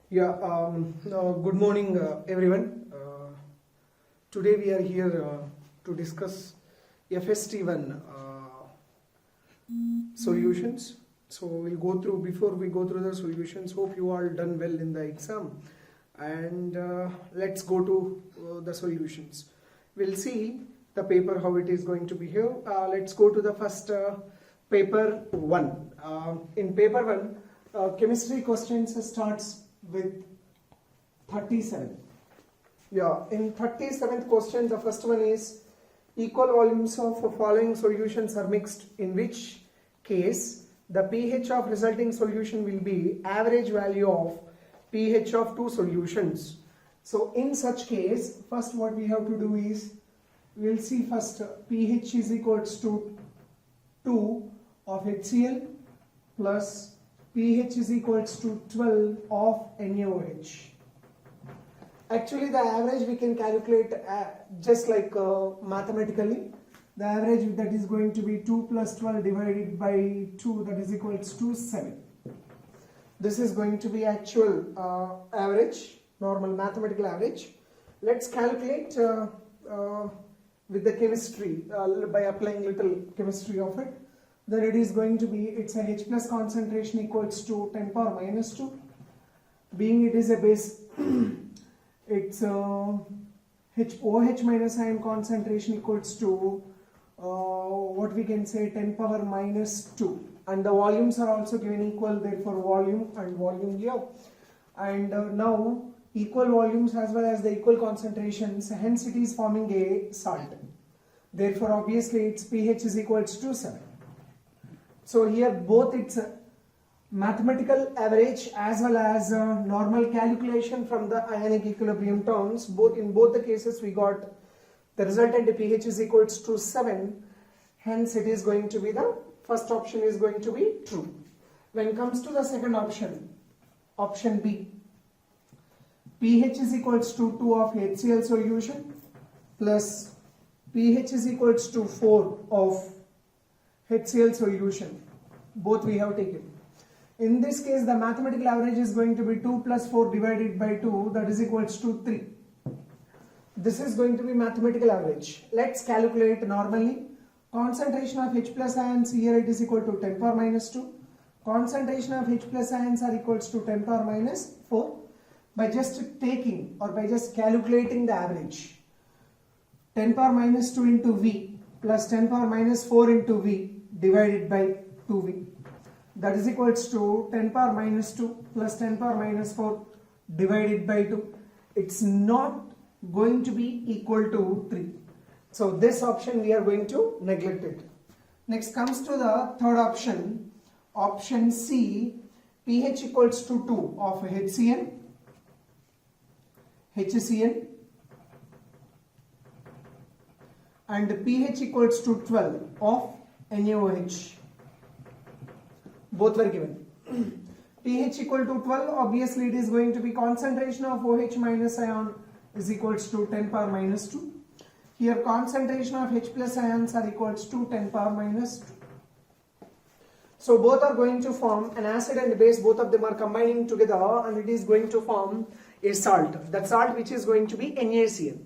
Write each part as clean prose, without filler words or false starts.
Good morning, everyone. Today we are here to discuss FST1 solutions. So we'll go through, before we go through the solutions, hope you all done well in the exam. And let's go to the solutions. We'll see the paper, how it is going to behave. Let's go to the first paper 1. In paper 1, chemistry questions starts with 37. In 37th question, the first one is equal volumes of following solutions are mixed, in which case the pH of resulting solution will be average value of pH of two solutions. So in such case, first what we have to do is, we will see first pH is equals to 2 of HCl plus pH is equals to 12 of NaOH. Actually the average we can calculate just like mathematically. The average that is going to be 2 plus 12 divided by 2, that is equals to 7. This is going to be actual average, normal mathematical average. Let's calculate with the chemistry by applying little chemistry of it. Then it is going to be, it's a H plus concentration equals to 10 power minus 2. Being it is a base, it's OH minus ion concentration equals to what we can say 10 power minus 2. And the volumes are also given equal, therefore volume and volume here. And now equal volumes as well as the equal concentrations, hence it is forming a salt. Therefore obviously its pH is equals to 7. So here both its mathematical average as well as normal calculation from the ionic equilibrium terms, in both the cases we got the resultant pH is equals to 7. Hence it is going to be the first option is going to be true. When it comes to the second option, option B, pH is equals to 2 of HCl solution plus pH is equals to 4 of HCl solution. Both we have taken. In this case, the mathematical average is going to be 2 plus 4 divided by 2, that is equals to 3. This is going to be mathematical average. Let's calculate normally. Concentration of H plus ions here it is equal to 10 power minus 2. Concentration of H plus ions are equals to 10 power minus 4. By just taking or by just calculating the average, 10 power minus 2 into V plus 10 power minus 4 into V divided by 2V. That is equals to 10 power minus 2 plus 10 power minus 4 divided by 2. It's not going to be equal to 3. So this option we are going to neglect it. Next comes to the third option. Option C, pH equals to 2 of HCl, HCl and pH equals to 12 of NaOH. Both were given. pH equal to 12, obviously it is going to be concentration of OH minus ion is equals to 10 power minus 2. Here concentration of H plus ions are equals to 10 power minus 2. So both are going to form an acid and base, both of them are combining together and it is going to form a salt. That salt which is going to be NaCl.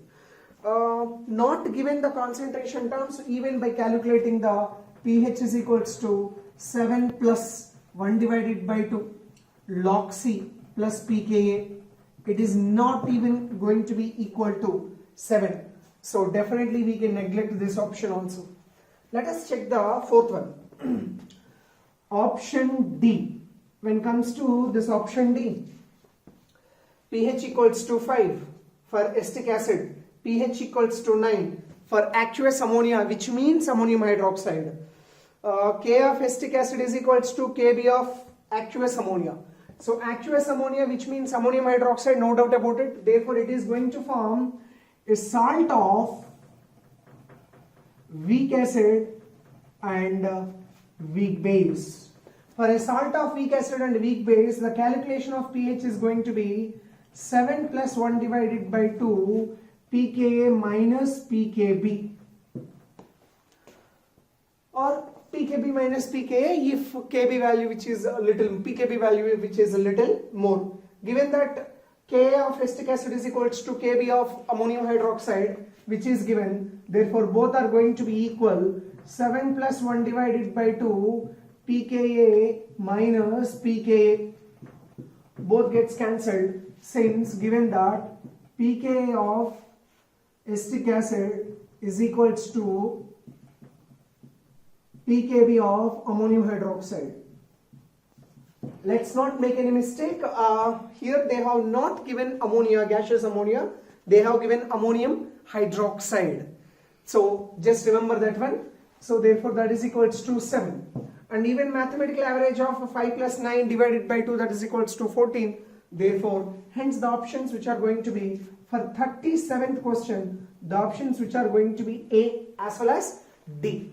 Not given the concentration terms, even by calculating the pH is equals to 7 plus 1 divided by 2 log C plus pKa, it is not even going to be equal to 7. So definitely we can neglect this option also. Let us check the fourth one. Option D. When it comes to this option D, pH equals to 5 for acetic acid, pH equals to 9 for aqueous ammonia, which means ammonium hydroxide. K of acetic acid is equals to Kb of aqueous ammonia. So aqueous ammonia, which means ammonium hydroxide, no doubt about it. Therefore it is going to form a salt of weak acid and weak base. For a salt of weak acid and weak base, the calculation of pH is going to be 7 plus 1 divided by 2 pKa minus pKb, or pKb minus pKa if Kb value which is a little, pKb value which is a little more. given that Ka of acetic acid is equals to Kb of ammonium hydroxide, which is given, therefore both are going to be equal. 7 plus 1 divided by 2 pKa minus pKa, both gets cancelled, since given that pKa of acetic acid is equals to pKb of ammonium hydroxide. Let's not make any mistake. Here they have not given ammonia, gaseous ammonia. They have given ammonium hydroxide. So just remember that one. So therefore that is equals to 7. And even mathematical average of 5 plus 9 divided by 2, that is equals to 14. Therefore, hence the options which are going to be for 37th question, the options which are going to be A as well as D.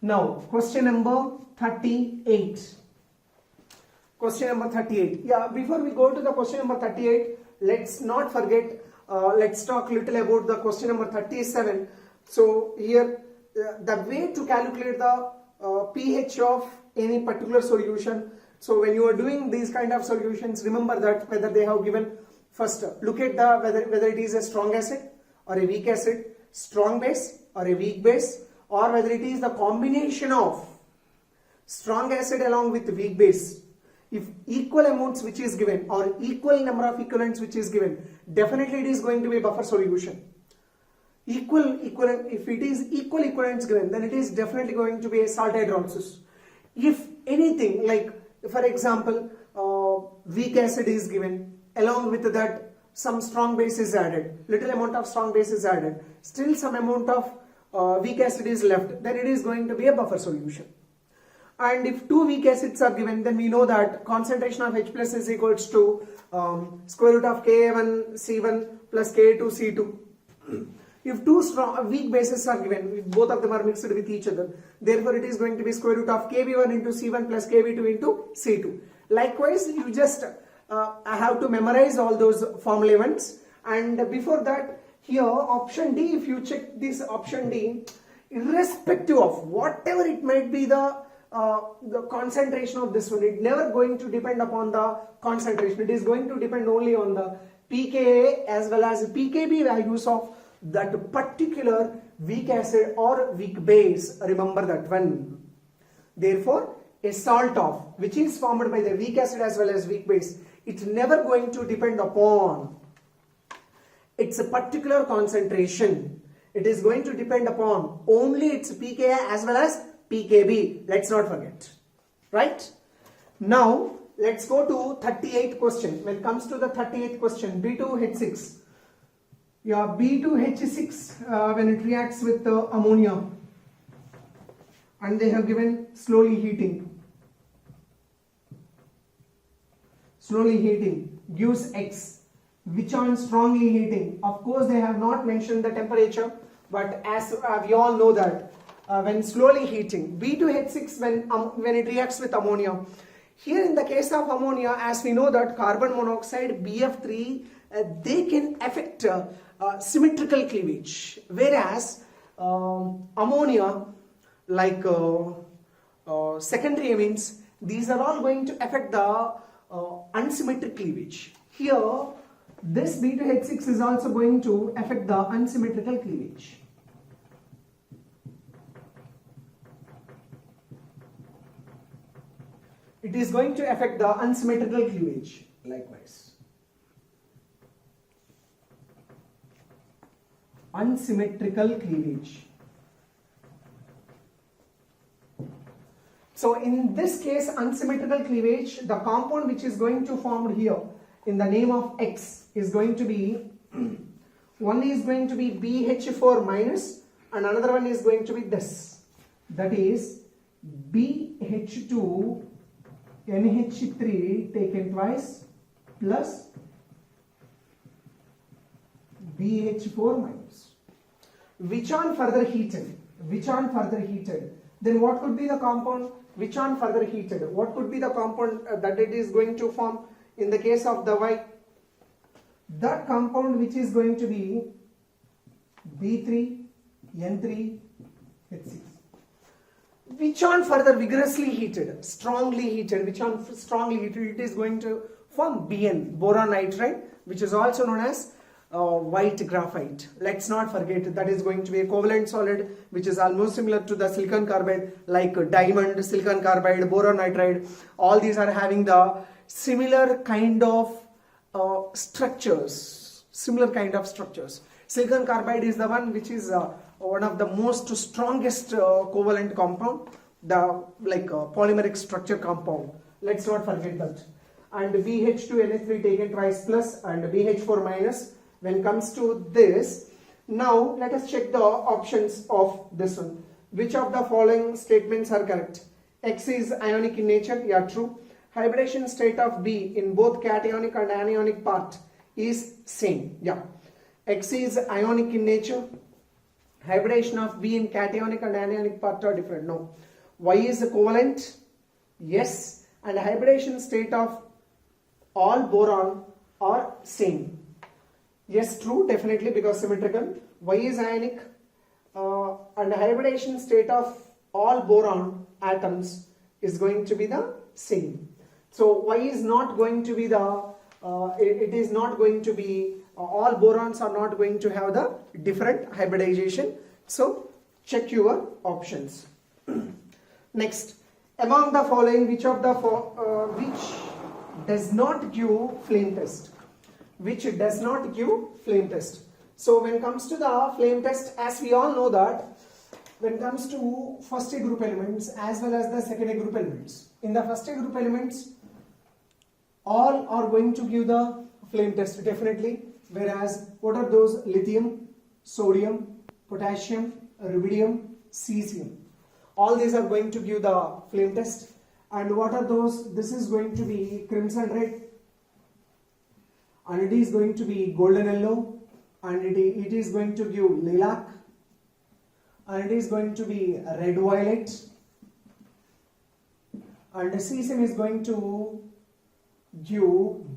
Now, question number 38. Question number 38. Yeah, before we go to the question number 38, let's not forget, let's talk little about the question number 37. So here, the way to calculate the pH of any particular solution. So when you are doing these kind of solutions, remember that whether they have given, first look at the whether it is a strong acid or a weak acid, strong base or a weak base, or whether it is the combination of strong acid along with weak base. If equal amounts which is given or equal number of equivalents which is given, definitely it is going to be a buffer solution. Equivalent, if it is equal equivalents given, then it is definitely going to be a salt hydrolysis. If anything, like for example, weak acid is given, along with that some strong base is added, little amount of strong base is added, still some amount of weak acid is left, then it is going to be a buffer solution. And if two weak acids are given, then we know that concentration of H plus is equals to square root of Ka1C1 plus Ka2C2. If two strong weak bases are given, both of them are mixed with each other, therefore it is going to be square root of Kb1 into C1 plus Kb2 into C2. Likewise, you just have to memorize all those formula events. And before that, here option D, if you check this option D, irrespective of whatever it might be the concentration of this one, it never going to depend upon the concentration. It is going to depend only on the pKa as well as pKb values of that particular weak acid or weak base. Remember that one. Therefore, a salt of which is formed by the weak acid as well as weak base, it's never going to depend upon its a particular concentration. It is going to depend upon only its pKa as well as pKb. Let's not forget. Right? Now, let's go to 38th question. When it comes to the 38th question, B2H6. Yeah, B2H6 when it reacts with ammonia, and they have given slowly heating. Slowly heating gives X. Which on strongly heating? Of course, they have not mentioned the temperature, but as we all know that when slowly heating, B2H6 when it reacts with ammonia. Here in the case of ammonia, as we know that carbon monoxide, BF3, they can affect symmetrical cleavage, whereas ammonia, like secondary amines, these are all going to affect the unsymmetric cleavage. Here, this B2H6 is also going to affect the unsymmetrical cleavage. It is going to affect the unsymmetrical cleavage likewise. Unsymmetrical cleavage. So in this case, unsymmetrical cleavage, the compound which is going to form here in the name of X is going to be, one is going to be BH4 minus and another one is going to be this. That is BH2 NH3 taken twice plus BH4 minus. Which on further heated? Which on further heated? Then what could be the compound which on further heated? What could be the compound that it is going to form in the case of the Y? That compound which is going to be B3 N3 H6. which on further vigorously heated, strongly heated, which on strongly heated, it is going to form BN, boron nitride, which is also known as white graphite. Let's not forget that is going to be a covalent solid which is almost similar to the silicon carbide, like diamond, silicon carbide, boron nitride. All these are having the similar kind of structures. Silicon carbide is the one which is one of the most strongest covalent compound, the polymeric structure compound. Let's not forget that. And BH2NH3 taken twice plus and BH4 minus. When comes to this, now let us check the options of this one. Which of the following statements are correct? X is ionic in nature, yeah, true. Hybridization state of B in both cationic and anionic part is same, yeah. X is ionic in nature. Hybridization of B in cationic and anionic part are different, no. Y is covalent, yes. And hybridization state of all boron are same. Yes, true, definitely, because symmetrical. Y is ionic, and hybridization state of all boron atoms is going to be the same. So Y is not going to be the, it is not going to be, all borons are not going to have the different hybridization. So check your options. Next, among the following, which of the which does not give flame test? Which does not give flame test? So when it comes to the flame test, as we all know that when it comes to first A group elements as well as the second A group elements, in the first A group elements all are going to give the flame test definitely, whereas what are those? Lithium, sodium, potassium, rubidium, cesium, all these are going to give the flame test. And what are those? This is going to be crimson red, and it is going to be golden yellow, and it is going to give lilac, and it is going to be red violet, and the cesium is going to give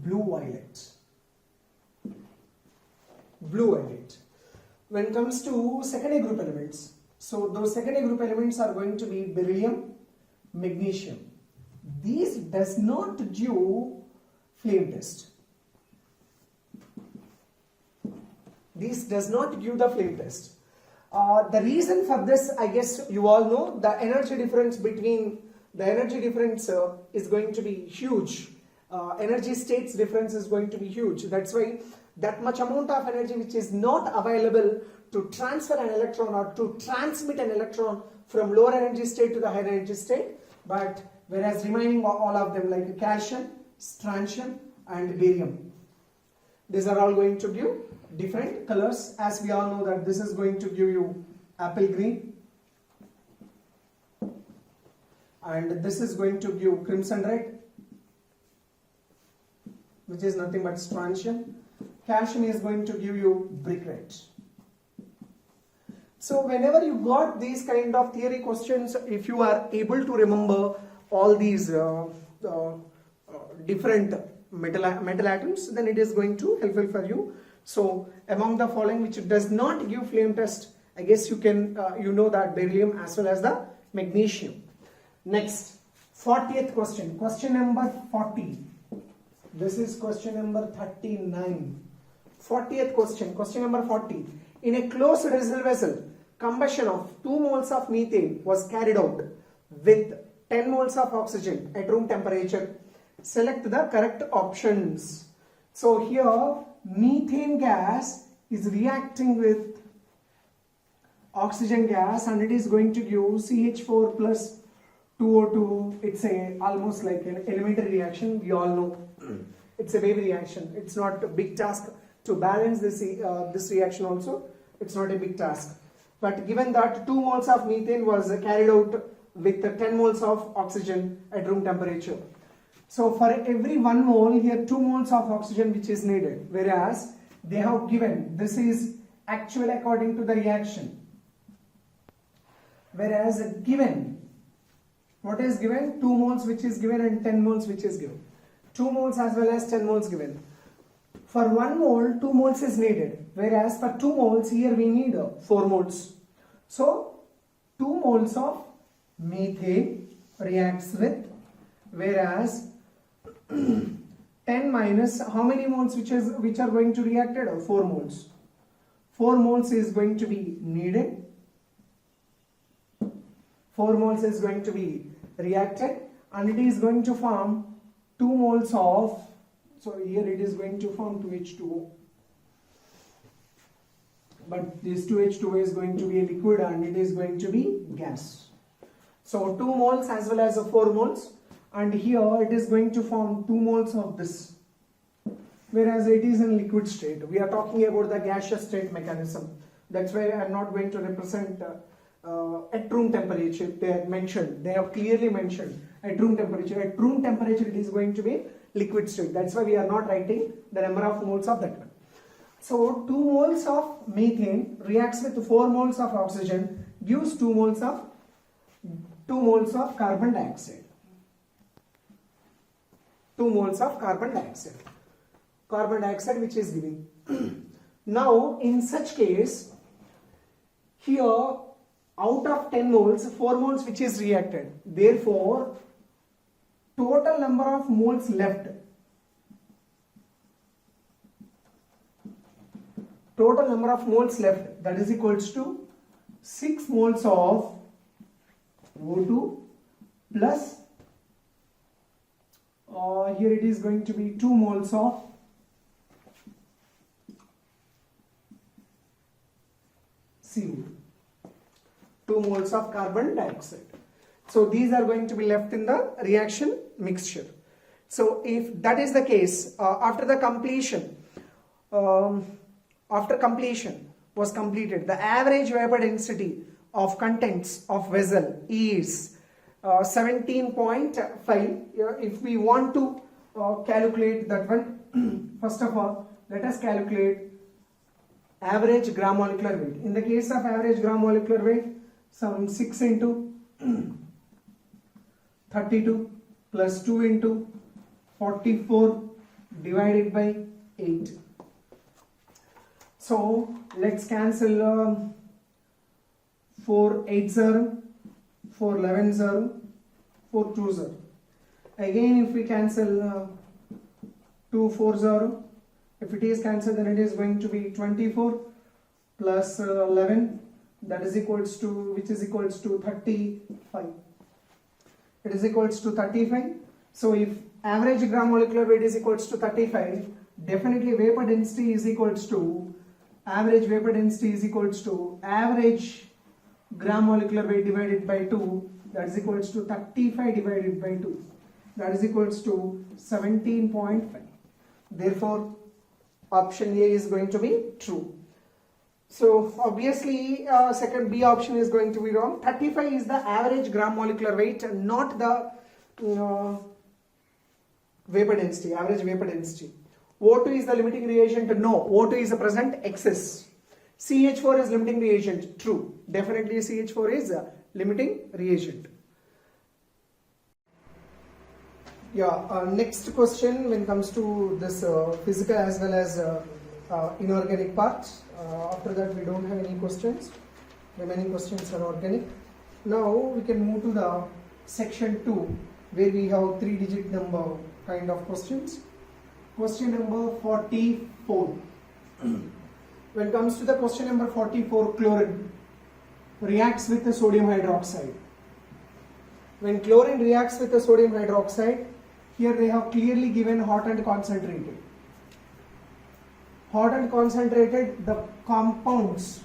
blue violet. When it comes to second A group elements, so those second A group elements are going to be beryllium, magnesium. These does not give flame test. This does not give the flame test. The reason for this, I guess you all know, the energy difference between is going to be huge. Energy states difference is going to be huge. That's why that much amount of energy which is not available to transfer an electron or to transmit an electron from lower energy state to the higher energy state, but whereas remaining all of them like calcium, strontium and barium, these are all going to give different colors. As we all know that this is going to give you apple green, and this is going to give crimson red, which is nothing but strontium. Calcium is going to give you brick red. So whenever you got these kind of theory questions, if you are able to remember all these different metal atoms, then it is going to helpful for you. So among the following which does not give flame test, I guess you can you know that beryllium as well as the magnesium. Next, 40th question, question number 40. This is question number 39. 40th question, question number 40. In a closed vessel, combustion of 2 moles of methane was carried out with 10 moles of oxygen at room temperature. Select the correct options. So here methane gas is reacting with oxygen gas, and it is going to give CH4 plus 2O2. It's almost like an elementary reaction. We all know it's a baby reaction. It's not a big task to balance this reaction also. It's not a big task. But given that 2 moles of methane was carried out with 10 moles of oxygen at room temperature. So for every 1 mole here 2 moles of oxygen which is needed, whereas they have given, this is actually according to the reaction, whereas given, what is given? 2 moles which is given and 10 moles which is given. 2 moles as well as 10 moles given. For 1 mole 2 moles is needed, whereas for 2 moles here we need 4 moles. So 2 moles of methane reacts with, whereas 10 minus how many moles which are going to reacted? 4 moles. 4 moles is going to be needed. 4 moles is going to be reacted, and it is going to form 2 moles of, so here it is going to form 2H2O. But this 2H2O is going to be a liquid and it is going to be gas. So 2 moles as well as 4 moles, and here it is going to form 2 moles of this, whereas it is in liquid state. We are talking about the gaseous state mechanism. That's why I am not going to represent at room temperature. They have mentioned, they have clearly mentioned at room temperature. At room temperature it is going to be liquid state. That's why we are not writing the number of moles of that one. So 2 moles of methane reacts with 4 moles of oxygen, gives 2 moles of carbon dioxide. 2 moles of carbon dioxide. Carbon dioxide which is giving. Now in such case, here out of 10 moles, 4 moles which is reacted. Therefore, total number of moles left. Total number of moles left, that is equals to 6 moles of O2 plus here it is going to be 2 moles of CO2, 2 moles of carbon dioxide. So these are going to be left in the reaction mixture. So if that is the case, after completion was completed, the average vapor density of contents of vessel is 17.5. If we want to calculate that one, first of all, let us calculate average gram molecular weight. In the case of average gram molecular weight, some 6 into 32 plus 2 into 44 divided by 8. So let's cancel 4 8 0, 4 11 0, 4 2 0. Again, if we cancel 2 4 0, if it is cancelled, then it is going to be 24 plus 11, that is equals to, which is equals to 35. It is equals to 35. So if average gram molecular weight is equals to 35, definitely vapor density is equals to, average vapor density is equals to average gram molecular weight divided by 2, that is equals to 35 divided by 2, that is equals to 17.5. Therefore, option A is going to be true. So obviously second B option is going to be wrong. 35 is the average gram molecular weight, not the vapor density, average vapor density. O2 is the limiting reagent. No, O2 is the present excess. CH4 is limiting reagent. True. Definitely CH4 is a limiting reagent. Yeah, next question when it comes to this physical as well as inorganic parts. After that we don't have any questions. Remaining questions are organic. Now we can move to the section 2 where we have 3-digit number kind of questions. Question number 44. When it comes to the question number 44, chlorine reacts with the sodium hydroxide. When chlorine reacts with the sodium hydroxide, here they have clearly given hot and concentrated. Hot and concentrated, the compounds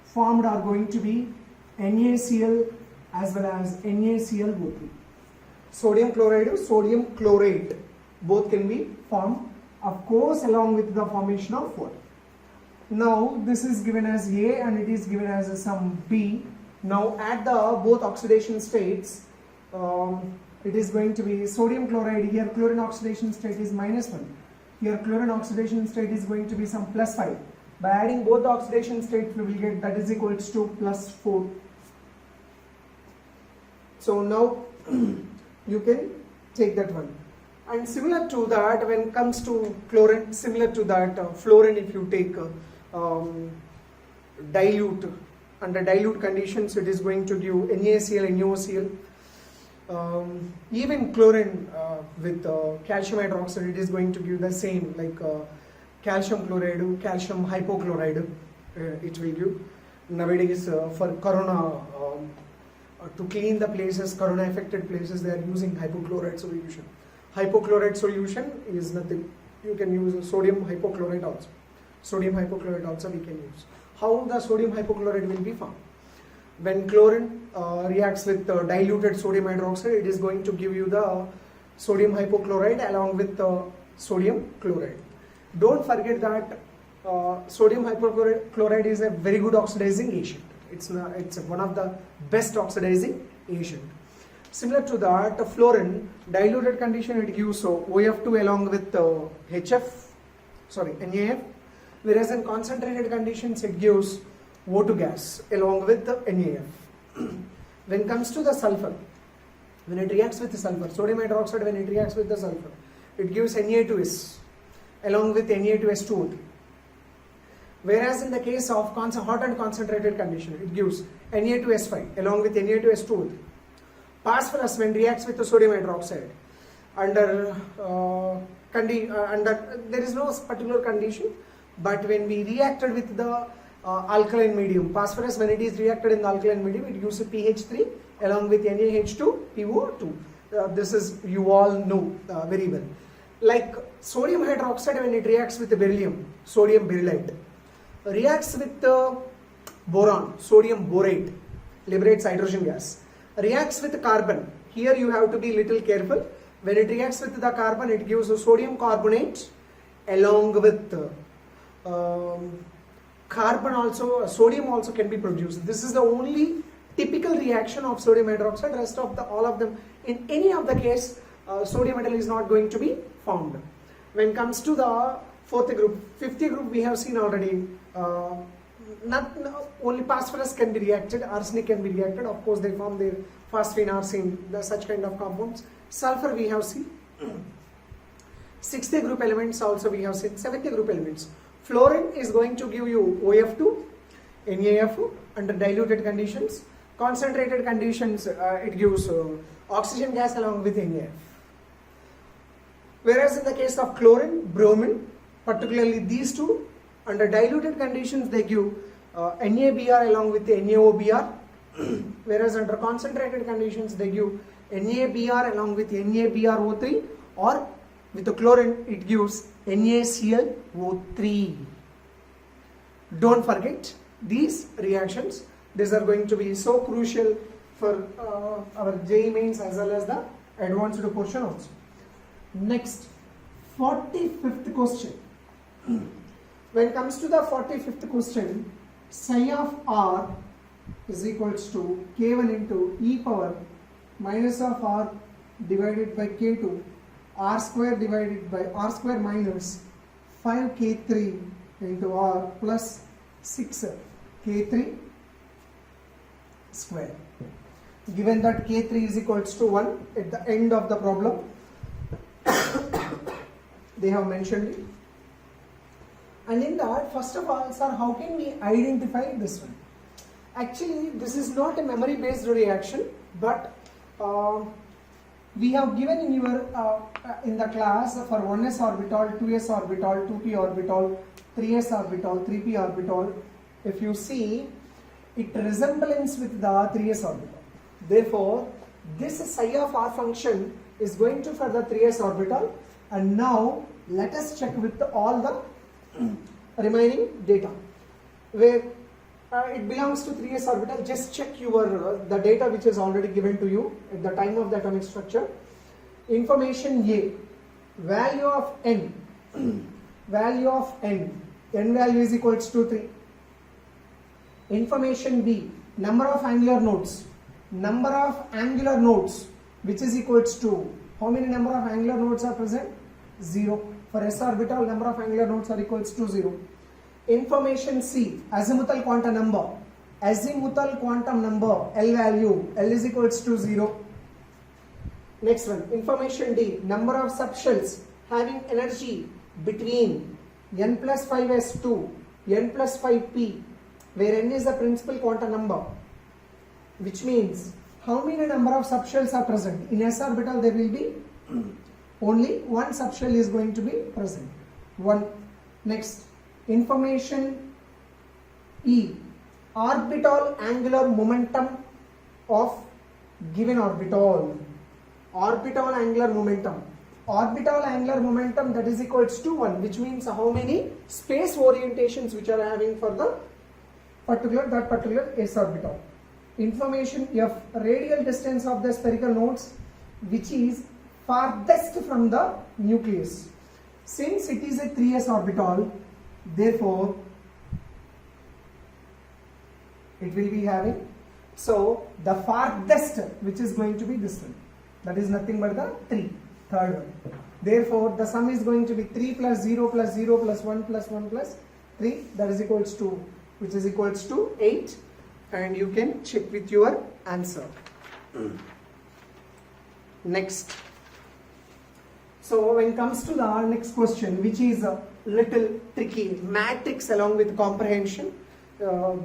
formed are going to be NaCl as well as NaCl-O3. Sodium chloride, sodium chlorate, both can be formed, of course, along with the formation of water. Now this is given as A and it is given as some B. Now at the both oxidation states, it is going to be sodium chloride. Here chlorine oxidation state is -1. Here chlorine oxidation state is going to be some +5. By adding both the oxidation states, we will get that is equals to +4. So now you can take that one. And similar to that, when it comes to chlorine, similar to that, fluorine, if you take dilute under dilute conditions it is going to give NaCl, NaOCl. Even chlorine with calcium hydroxide, it is going to give the same, like calcium chloride, calcium hypochloride, it will give. Nowadays for corona, to clean the places, corona affected places, they are using hypochlorite solution. Hypochlorite solution is nothing, you can use sodium hypochlorite also. Sodium hypochlorite also we can use. How the sodium hypochlorite will be formed? When chlorine reacts with diluted sodium hydroxide, it is going to give you the sodium hypochlorite along with sodium chloride. Don't forget that sodium hypochlorite is a very good oxidizing agent. It's one of the best oxidizing agent. Similar to that, fluorine, diluted condition it gives OF2 along with NaF, whereas in concentrated conditions it gives O2 gas along with the NaF. When it comes to the sulfur, when it reacts with the sulfur, sodium hydroxide, when it reacts with the sulfur, it gives Na2S along with Na2S2O3. Whereas in the case of hot and concentrated condition, it gives Na2S5 along with Na2S2O3. Phosphorus, when reacts with the sodium hydroxide, under there is no particular condition, but when we reacted with the alkaline medium, phosphorus, when it is reacted in the alkaline medium, it gives a pH3 along with NaH2PO2. This is, you all know very well. Like sodium hydroxide, when it reacts with the beryllium, sodium berylite, reacts with the boron, sodium borate, liberates hydrogen gas, reacts with the carbon. Here you have to be little careful. When it reacts with the carbon, it gives a sodium carbonate along with carbon also, sodium also can be produced. This is the only typical reaction of sodium hydroxide. Rest of all of them, in any of the case, sodium metal is not going to be formed. When it comes to the fourth group, fifth group we have seen already. Only phosphorus can be reacted, arsenic can be reacted. Of course, they form their phosphine, arsine, such kind of compounds. Sulfur we have seen. Sixth group elements also we have seen. Seventh group elements. Fluorine is going to give you OF2, NaF under diluted conditions. Concentrated conditions, it gives oxygen gas along with NaF. Whereas in the case of chlorine, bromine, particularly these two, under diluted conditions they give NaBr along with the NaOBr. Whereas under concentrated conditions they give NaBr along with NaBrO3, or with the chlorine it gives NaClO3. Don't forget these reactions. These are going to be so crucial for our JEE mains as well as the advanced portion also. Next, 45th question. When it comes to the 45th question, psi of r is equals to k1 into e power minus of r divided by k2 r square divided by r square minus 5k3 into r plus 6k3 square. Given that k3 is equals to 1 at the end of the problem, they have mentioned it. And in that, first of all, sir, how can we identify this one? Actually, this is not a memory based reaction, but we have given in your in the class for 1s orbital, 2s orbital, 2p orbital, 3s orbital, 3p orbital. If you see, it resembles with the 3s orbital. Therefore, this psi of r function is going to for the 3s orbital. And now let us check with all the remaining data where it belongs to 3s orbital. Just check your the data which is already given to you at the time of the atomic structure. Information A, value of n, value of n value is equals to 3. Information B, number of angular nodes which is equals to, how many number of angular nodes are present? 0. For s orbital, number of angular nodes are equals to 0. Information C, azimuthal quantum number, L value, L is equals to 0. Next one, information D, number of subshells having energy between n plus 5s2, n plus 5p where n is the principal quantum number, which means how many number of subshells are present. In s orbital there will be only one subshell is going to be present. One. Next, information E, orbital angular momentum of given orbital. Orbital angular momentum. Orbital angular momentum, that is equals to 1, which means how many space orientations which are having for the particular s orbital. Information F, radial distance of the spherical nodes, which is farthest from the nucleus. Since it is a 3s orbital, therefore it will be having, so the farthest, which is going to be this one, that is nothing but the 3, third one. Therefore the sum is going to be 3 plus 0 plus 0 plus 1 plus 1 plus 3, that is equals to, which is equals to 8, and you can check with your answer. Next. So when it comes to the next question, which is a little tricky, matrix along with comprehension,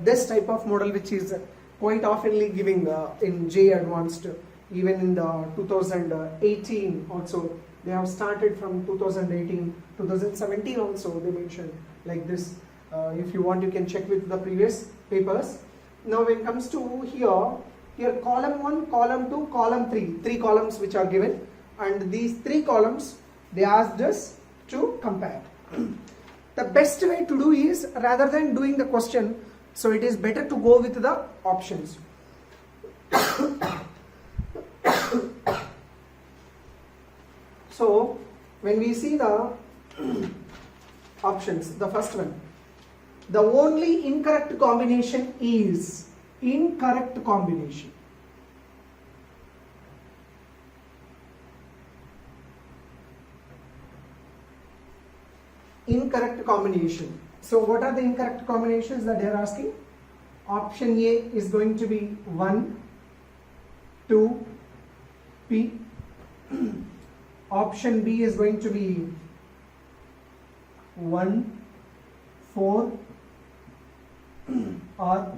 this type of model which is quite oftenly giving in JEE Advanced, even in the 2018 also, they have started from 2018, 2017 also they mentioned like this. If you want, you can check with the previous papers. Now when it comes to here column 1, column 2, column 3, 3 columns which are given, and these 3 columns they asked us to compare. The best way to do is, rather than doing the question, so it is better to go with the options. So when we see the options, the first one, the only incorrect combination is incorrect combination. Incorrect combination. So what are the incorrect combinations that they are asking? Option A is going to be 1, 2, P. Option B is going to be 1, 4, or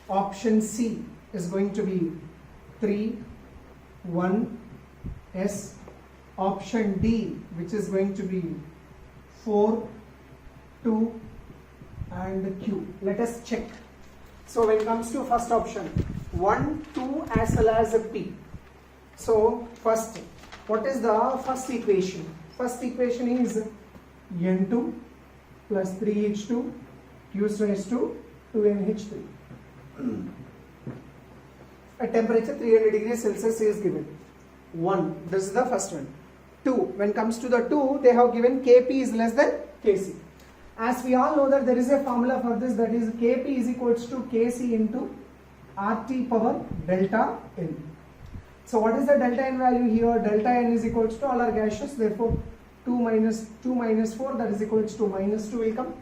option C is going to be 3, 1, S. Option D, which is going to be 4, 2, and Q. Let us check. So when it comes to first option, 1, 2 as well as a P. So first, what is the first equation? First equation is N2 plus 3H2 Q raised to 2NH3. A temperature 300 degrees Celsius is given. 1, this is the first one. 2, when it comes to the 2, they have given Kp is less than Kc. As we all know that there is a formula for this, that is Kp is equals to Kc into RT power delta N. So what is the delta N value here? Delta N is equals to, all are gaseous, therefore 2 minus 4, that is equals to minus 2 will come.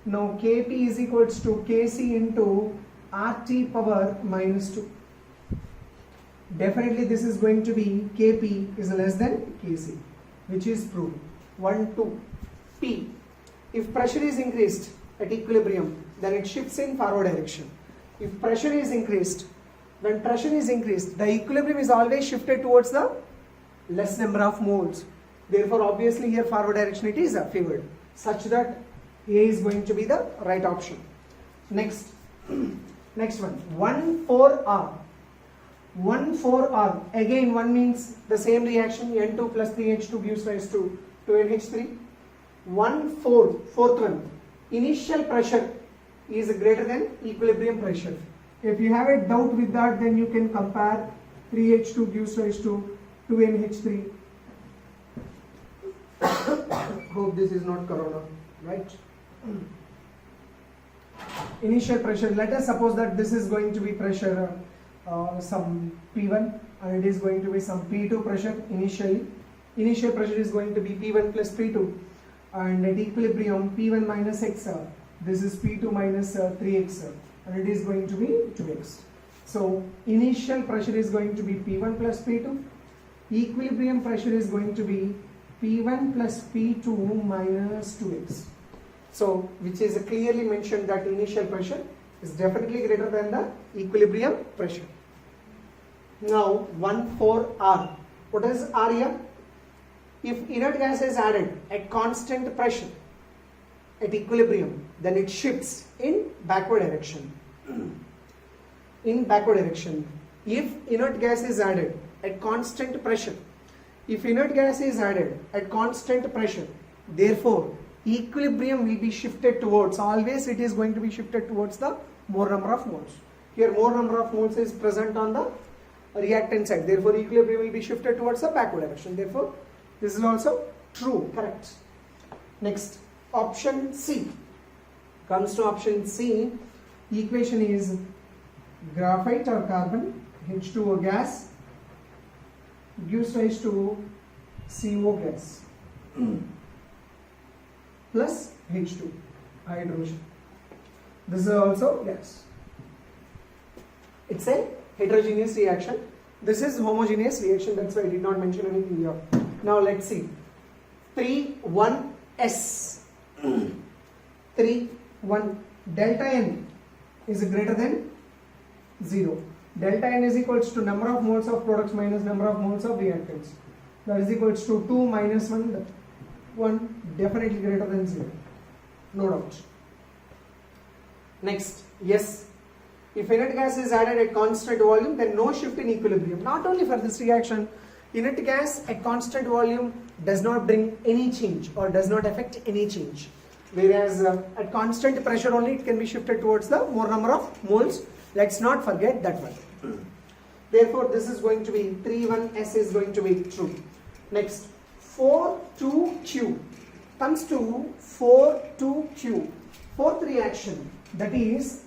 Now Kp is equals to Kc into RT power minus 2. Definitely this is going to be Kp is less than Kc, which is proved. 1, 2. P. If pressure is increased at equilibrium, then it shifts in forward direction. If pressure is increased, when pressure is increased, the equilibrium is always shifted towards the less number of moles. Therefore, obviously here forward direction it is favored, such that A is going to be the right option. Next, next one, 1, 4, R. 1, 4, R. Again 1 means the same reaction, N2 plus 3H2 gives rise to 2NH3. 1, 4, fourth one, initial pressure is greater than equilibrium pressure. If you have a doubt with that, then you can compare 3H2 gives rise to 2NH3. Hope this is not corona, right? Initial pressure, let us suppose that this is going to be pressure some P1 and it is going to be some P2 pressure initially. Initial pressure is going to be P1 plus P2, and at equilibrium P1 minus X, this is P2 minus 3X, and it is going to be 2X. So initial pressure is going to be P1 plus P2, equilibrium pressure is going to be P1 plus P2 minus 2X. So which is clearly mentioned that initial pressure is definitely greater than the equilibrium pressure. Now 1,4R. What is R here? If inert gas is added at constant pressure at equilibrium, then it shifts in backward direction. In backward direction. If inert gas is added at constant pressure, therefore equilibrium will be shifted towards, always it is going to be shifted towards the more number of moles. Here more number of moles is present on the reactant side, therefore equilibrium will be shifted towards the backward direction. Therefore this is also true, correct. Next, option C. Comes to option C, equation is graphite or carbon, H2O gas gives rise to CO gas plus H2, hydrogen. This is also gas. It's a heterogeneous reaction. This is homogeneous reaction, that's why I did not mention anything here. Now let's see. 3,1S. 3,1 delta N is greater than 0. Delta N is equals to number of moles of products minus number of moles of reactants. That is equals to 2 minus 1, 1 definitely greater than 0. No doubt. Next, yes. If inert gas is added at constant volume, then no shift in equilibrium. Not only for this reaction, inert gas at constant volume does not bring any change or does not affect any change. Whereas at constant pressure only it can be shifted towards the more number of moles. Let's not forget that one. Therefore, this is going to be 3,1S is going to be true. Next, 4,2Q. Comes to 4,2Q. Fourth reaction, that is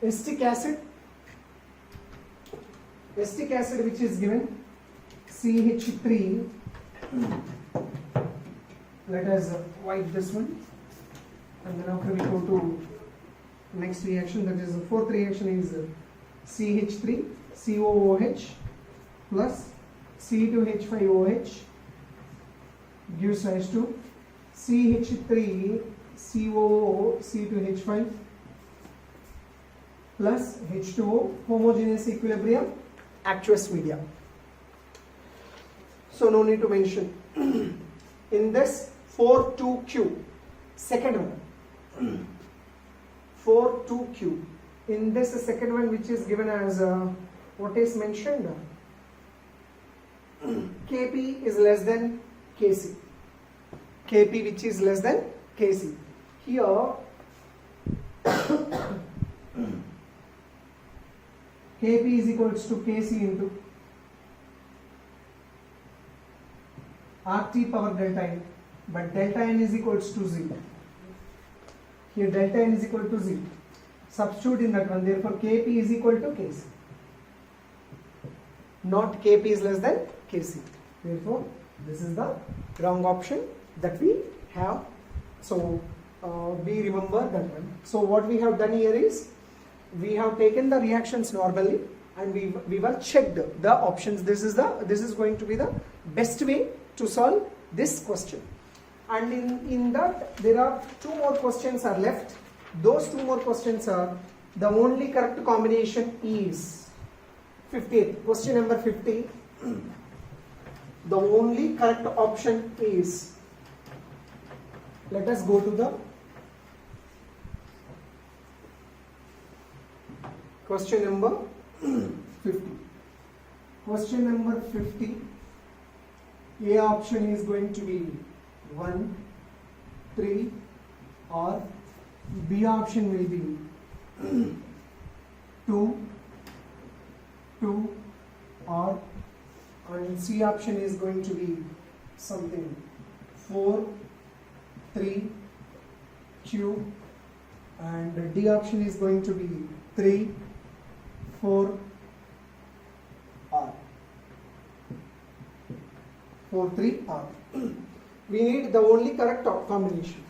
acetic acid which is given CH3. Let us wipe this one, and then after we go to next reaction, that is the fourth reaction is CH3 COOH plus C2H5OH gives rise to CH3 COO C2H5 plus H2O, homogeneous equilibrium, aqueous media. So no need to mention. In this 4,2Q, second one, 4,2Q. In this second one, which is given as what is mentioned, Kp is less than Kc. Kp which is less than Kc. Here Kp is equals to Kc into RT power delta n, but delta n is equals to 0. Here delta n is equal to 0. Substitute in that one, therefore Kp is equal to Kc. Not Kp is less than Kc. Therefore, this is the wrong option that we have. So, we remember that one. So, what we have done here is, we have taken the reactions normally and we were checked the options. This is going to be the best way to solve this question. And in that, there are two more questions are left. Those two more questions are, the only correct combination is 50th, question number 50. The only correct option is, let us go to the question number 50. Question number 50, A option is going to be 1, 3, or B option will be 2, or, and C option is going to be something 4, 3, Q, and D option is going to be 3, 4, R. 4, 3, R. We need the only correct combination.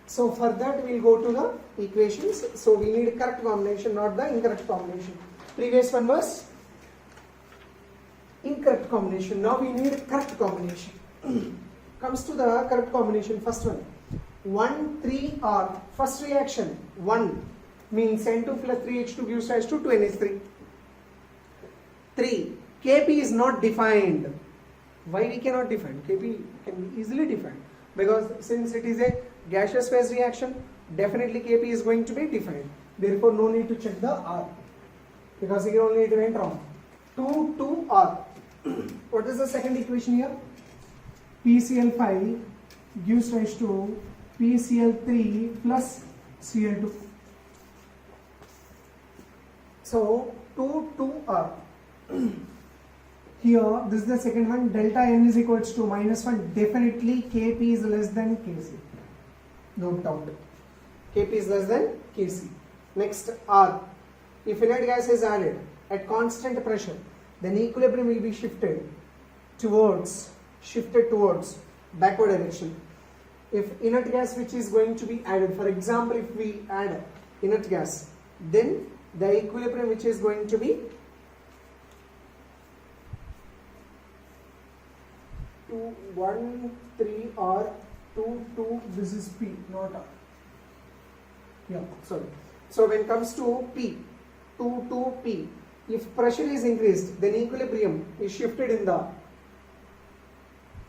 So for that we will go to the equations. So we need correct combination, not the incorrect combination. Previous one was incorrect combination. Now we need correct combination. Comes to the correct combination. First one, 1, 3 are first reaction. 1 means N2 plus 3H2 gives rise to 2NH3. 3. Kp is not defined. Why we cannot define? Kp can be easily defined because since it is a gaseous phase reaction, definitely Kp is going to be defined. Therefore, no need to check the R because here only it went wrong. 2, 2 R. What is the second equation here? PCl5 gives rise to PCl3 plus Cl2. So 2, 2 R. Here, this is the second one. Delta N is equals to -1. Definitely Kp is less than Kc. No doubt. Kp is less than Kc. Next, R. If inert gas is added at constant pressure, then equilibrium will be shifted towards backward direction. If inert gas which is going to be added, for example, if we add inert gas, then the equilibrium which is going to be 2, 1, 3 or 2, 2, this is P, not R. Yeah, sorry. So when it comes to P, 2, 2, P, if pressure is increased, then equilibrium is shifted in the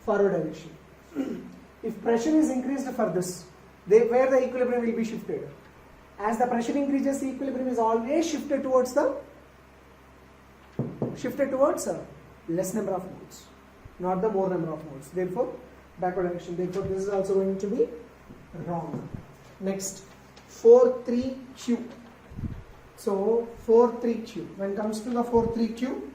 forward direction. If pressure is increased for this, where the equilibrium will be shifted? As the pressure increases, the equilibrium is always shifted towards less number of moles, not the more number of moles. Therefore, backward direction. Therefore, this is also going to be wrong. Next, 4,3Q. So 4,3Q. When it comes to the 4,3Q,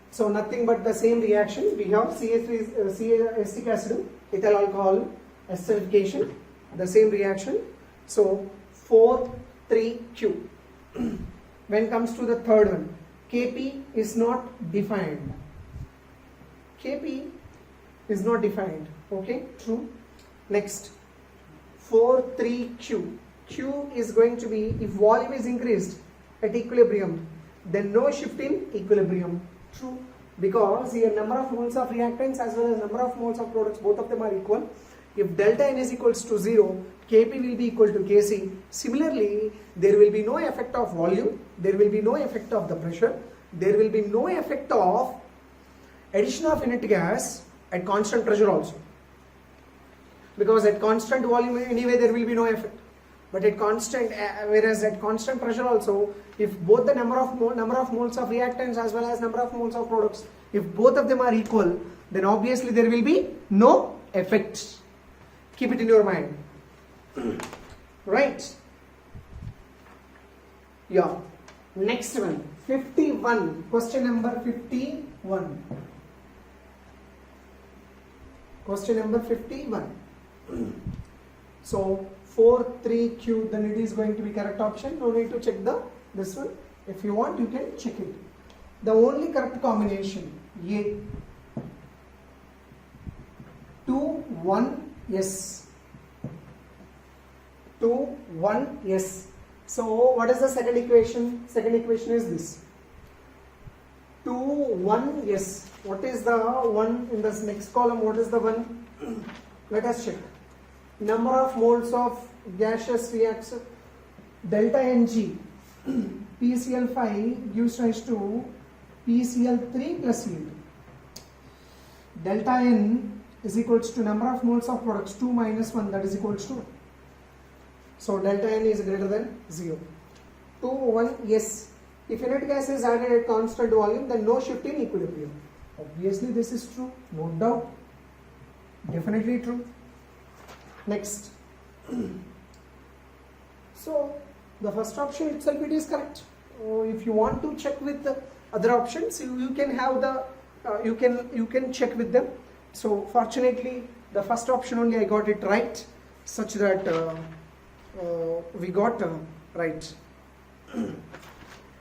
so nothing but the same reaction. We have CH3 acetic acid, ethyl alcohol acidification, the same reaction. So 4,3Q. When it comes to the third one, Kp is not defined. Kp is not defined. Okay, true. Next, 4,3Q. Q is going to be, if volume is increased at equilibrium, then no shift in equilibrium. True, because here number of moles of reactants as well as number of moles of products, both of them are equal. If delta N is equals to 0, Kp will be equal to Kc. Similarly, there will be no effect of volume, there will be no effect of the pressure, there will be no effect of addition of inert gas at constant pressure also. Because at constant volume anyway there will be no effect. But at constant, whereas at constant pressure also, if both the number of moles of reactants as well as number of moles of products, if both of them are equal, then obviously there will be no effect. Keep it in your mind. Right? Yeah. Next one, 51. Question number 51. Question number 51. So 4,3Q, then it is going to be correct option. No need to check this one. If you want, you can check it. The only correct combination, A. 2, 1, yes. 2, 1, yes. So what is the second equation? Second equation is this. 2, 1, yes. What is the 1 in this next column? What is the 1? Let us check. Number of moles of gaseous reaction, delta Ng, PCl5 gives rise to PCl3 plus Cl2. Delta N is equals to number of moles of products, 2 minus 1, that is equals to 1. So delta N is greater than 0. 2, 1, yes. If inert gas is added at constant volume, then no shift in equilibrium. Obviously this is true, no doubt. Definitely true. Next. So the first option itself, it is correct. If you want to check with the other options, you can have the you can check with them. So fortunately the first option only I got it right, such that we got right.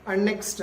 And next